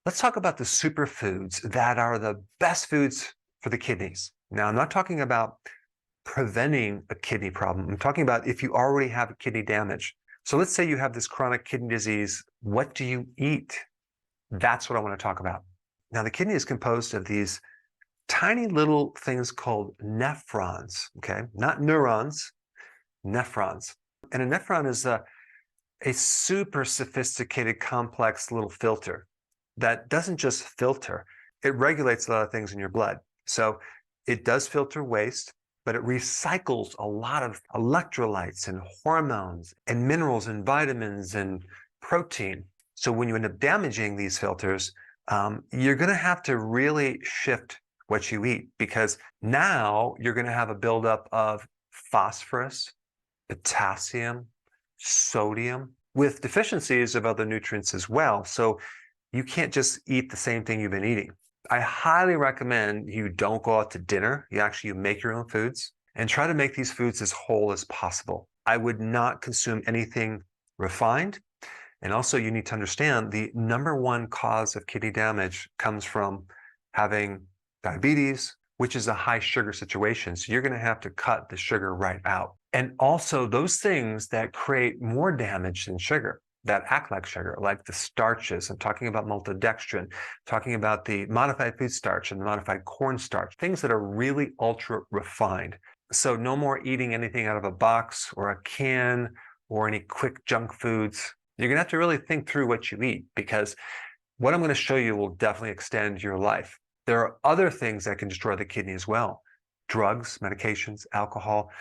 Let's talk about the superfoods that are the best foods for the kidneys. Now, I'm not talking about preventing a kidney problem. I'm talking about if you already have kidney damage. So let's say you have this chronic kidney disease. What do you eat? That's what I want to talk about. Now, the kidney is composed of these tiny little things called nephrons, okay? Not neurons, nephrons. And a nephron is a super sophisticated, complex little filter that doesn't just filter, it regulates a lot of things in your blood. So it does filter waste, but it recycles a lot of electrolytes and hormones and minerals and vitamins and protein. So when you end up damaging these filters, you're going to have to really shift what you eat, because now you're going to have a buildup of phosphorus, potassium, sodium, with deficiencies of other nutrients as well. So you can't just eat the same thing you've been eating. I highly recommend you don't go out to dinner. You make your own foods and try to make these foods as whole as possible. I would not consume anything refined. And also you need to understand the number one cause of kidney damage comes from having diabetes, which is a high sugar situation. So you're going to have to cut the sugar right out. And also those things that create more damage than sugar, that act like sugar, like the starches. I'm talking about maltodextrin, talking about the modified food starch and the modified corn starch, things that are really ultra refined. So no more eating anything out of a box or a can or any quick junk foods. You're gonna have to really think through what you eat, because what I'm gonna show you will definitely extend your life. There are other things that can destroy the kidney as well. Drugs, medications, alcohol,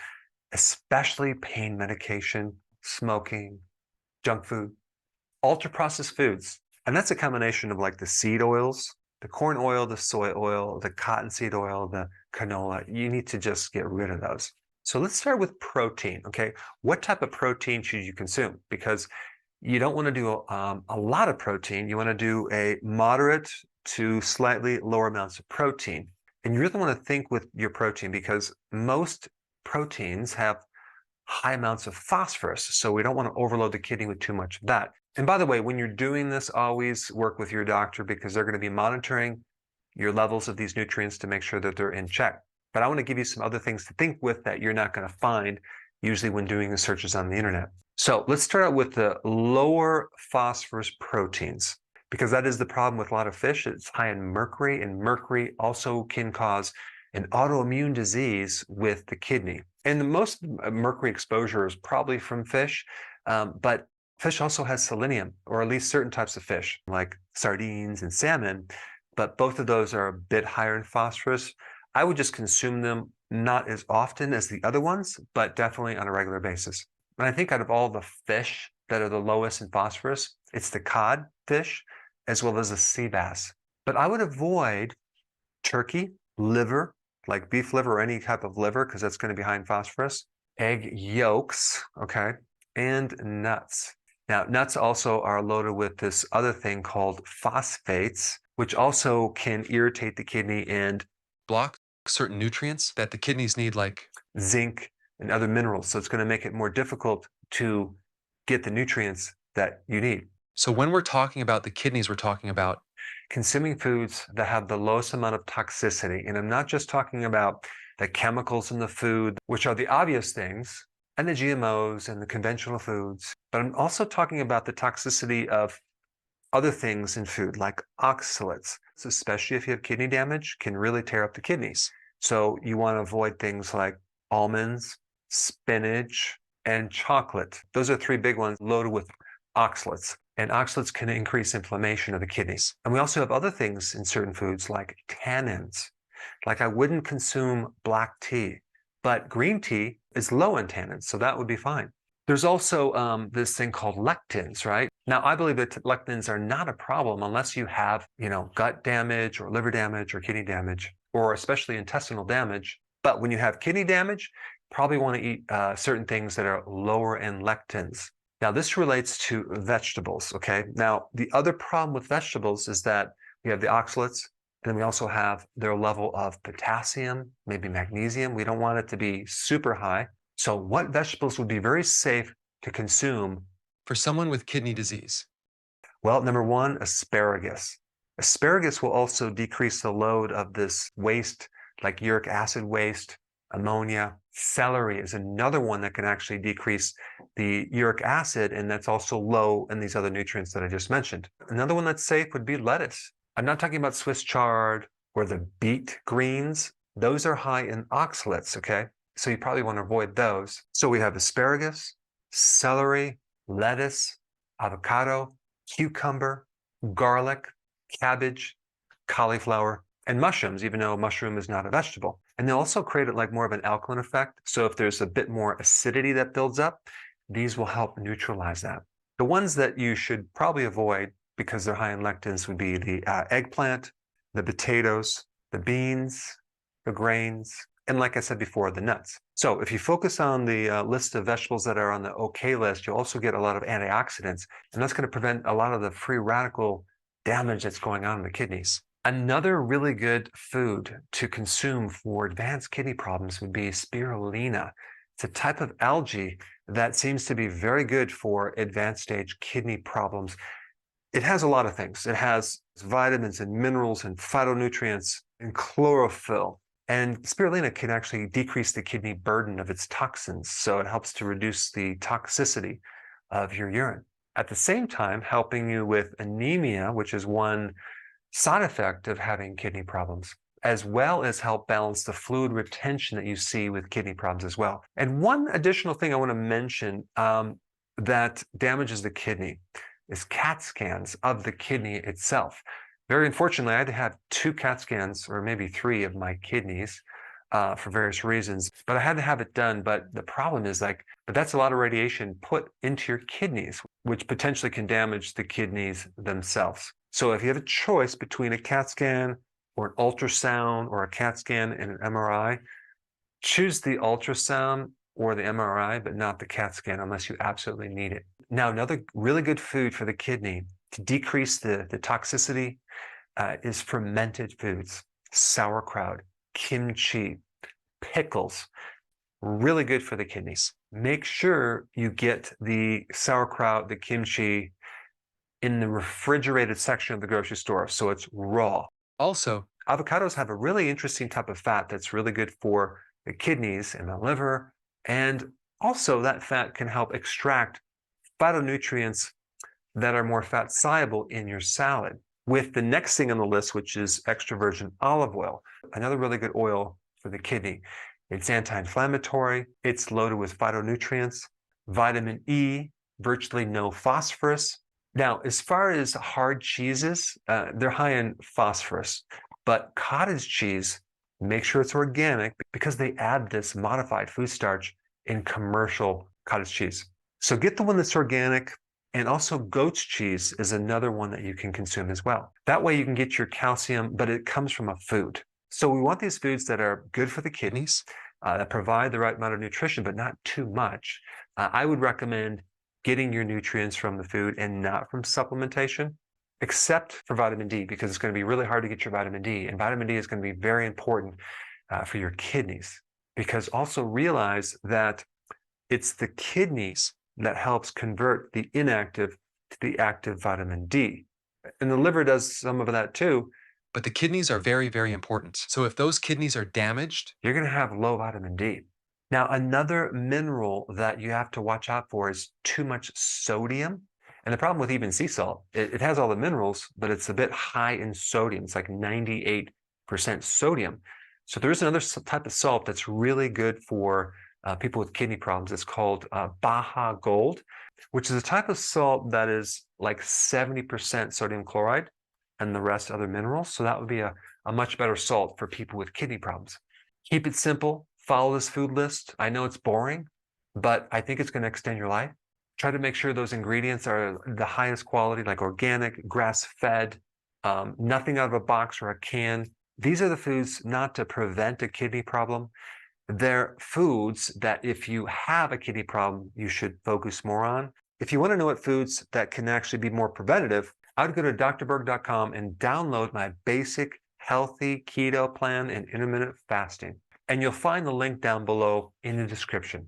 especially pain medication, smoking, junk food, ultra-processed foods. And that's a combination of like the seed oils, the corn oil, the soy oil, the cottonseed oil, the canola. You need to just get rid of those. So let's start with protein, okay? What type of protein should you consume? Because you don't want to do a lot of protein. You want to do a moderate to slightly lower amounts of protein. And you really want to think with your protein, because most proteins have high amounts of phosphorus. So we don't want to overload the kidney with too much of that. And by the way, when you're doing this, always work with your doctor, because they're going to be monitoring your levels of these nutrients to make sure that they're in check. But I want to give you some other things to think with that you're not going to find usually when doing the searches on the internet. So let's start out with the lower phosphorus proteins, because that is the problem with a lot of fish. It's high in mercury, and mercury also can cause an autoimmune disease with the kidney. And the most mercury exposure is probably from fish, but fish also has selenium, or at least certain types of fish, like sardines and salmon, but both of those are a bit higher in phosphorus. I would just consume them not as often as the other ones, but definitely on a regular basis. And I think out of all the fish that are the lowest in phosphorus, it's the cod fish as well as the sea bass. But I would avoid turkey, liver, like beef liver or any type of liver, because that's going to be high in phosphorus, egg yolks, okay, and nuts. Now, nuts also are loaded with this other thing called phosphates, which also can irritate the kidney and block certain nutrients that the kidneys need, like zinc and other minerals. So it's going to make it more difficult to get the nutrients that you need. So when we're talking about the kidneys, we're talking about consuming foods that have the lowest amount of toxicity. And I'm not just talking about the chemicals in the food, which are the obvious things, and the GMOs and the conventional foods, but I'm also talking about the toxicity of other things in food, like oxalates, so especially if you have kidney damage, can really tear up the kidneys. So you want to avoid things like almonds, spinach, and chocolate. Those are three big ones loaded with oxalates. And oxalates can increase inflammation of the kidneys. And we also have other things in certain foods like tannins. Like I wouldn't consume black tea, but green tea is low in tannins, so that would be fine. There's also this thing called lectins, right? Now, I believe that lectins are not a problem unless you have, gut damage or liver damage or kidney damage, or especially intestinal damage. But when you have kidney damage, probably want to eat certain things that are lower in lectins. Now, this relates to vegetables, okay? Now, the other problem with vegetables is that we have the oxalates, and then we also have their level of potassium, maybe magnesium. We don't want it to be super high. So what vegetables would be very safe to consume for someone with kidney disease? Well, number one, asparagus. Asparagus will also decrease the load of this waste, like uric acid waste, ammonia. Celery is another one that can actually decrease the uric acid, and that's also low in these other nutrients that I just mentioned. Another one that's safe would be lettuce. I'm not talking about Swiss chard or the beet greens. Those are high in oxalates, okay? So you probably want to avoid those. So we have asparagus, celery, lettuce, avocado, cucumber, garlic, cabbage, cauliflower, and mushrooms, even though a mushroom is not a vegetable. And they also create like more of an alkaline effect. So if there's a bit more acidity that builds up, these will help neutralize that. The ones that you should probably avoid because they're high in lectins would be the eggplant, the potatoes, the beans, the grains, and like I said before, the nuts. So if you focus on the list of vegetables that are on the OK list, you'll also get a lot of antioxidants, and that's going to prevent a lot of the free radical damage that's going on in the kidneys. Another really good food to consume for advanced kidney problems would be spirulina. It's a type of algae that seems to be very good for advanced stage kidney problems. It has a lot of things. It has vitamins and minerals and phytonutrients and chlorophyll. And spirulina can actually decrease the kidney burden of its toxins, so it helps to reduce the toxicity of your urine. At the same time, helping you with anemia, which is one side effect of having kidney problems, as well as help balance the fluid retention that you see with kidney problems as well. And one additional thing I want to mention that damages the kidney is CAT scans of the kidney itself. Very unfortunately, I had to have 2 CAT scans, or maybe 3 of my kidneys for various reasons, but I had to have it done. But the problem is but that's a lot of radiation put into your kidneys, which potentially can damage the kidneys themselves. So if you have a choice between a CAT scan or an ultrasound or a CAT scan and an MRI, choose the ultrasound or the MRI, but not the CAT scan unless you absolutely need it. Now, another really good food for the kidney to decrease the toxicity is fermented foods, sauerkraut, kimchi, pickles, really good for the kidneys. Make sure you get the sauerkraut, the kimchi in the refrigerated section of the grocery store, so it's raw. Also, avocados have a really interesting type of fat that's really good for the kidneys and the liver, and also that fat can help extract phytonutrients that are more fat soluble in your salad. With the next thing on the list, which is extra virgin olive oil, another really good oil for the kidney. It's anti-inflammatory, it's loaded with phytonutrients, vitamin E, virtually no phosphorus. Now, as far as hard cheeses, they're high in phosphorus, but cottage cheese, make sure it's organic because they add this modified food starch in commercial cottage cheese. So get the one that's organic, and also goat's cheese is another one that you can consume as well. That way you can get your calcium, but it comes from a food. So we want these foods that are good for the kidneys, that provide the right amount of nutrition, but not too much. I would recommend getting your nutrients from the food and not from supplementation, except for vitamin D, because it's going to be really hard to get your vitamin D. And vitamin D is going to be very important for your kidneys, because also realize that it's the kidneys that helps convert the inactive to the active vitamin D. And the liver does some of that too. But the kidneys are very, very important. So if those kidneys are damaged, you're going to have low vitamin D. Now, another mineral that you have to watch out for is too much sodium. And the problem with even sea salt, it has all the minerals, but it's a bit high in sodium. It's like 98% sodium. So there is another type of salt that's really good for people with kidney problems. It's called Baja Gold, which is a type of salt that is like 70% sodium chloride and the rest other minerals. So that would be a much better salt for people with kidney problems. Keep it simple. Follow this food list. I know it's boring, but I think it's going to extend your life. Try to make sure those ingredients are the highest quality, like organic, grass-fed, nothing out of a box or a can. These are the foods not to prevent a kidney problem. They're foods that if you have a kidney problem, you should focus more on. If you want to know what foods that can actually be more preventative, I would go to drberg.com and download my basic healthy keto plan and intermittent fasting. And you'll find the link down below in the description.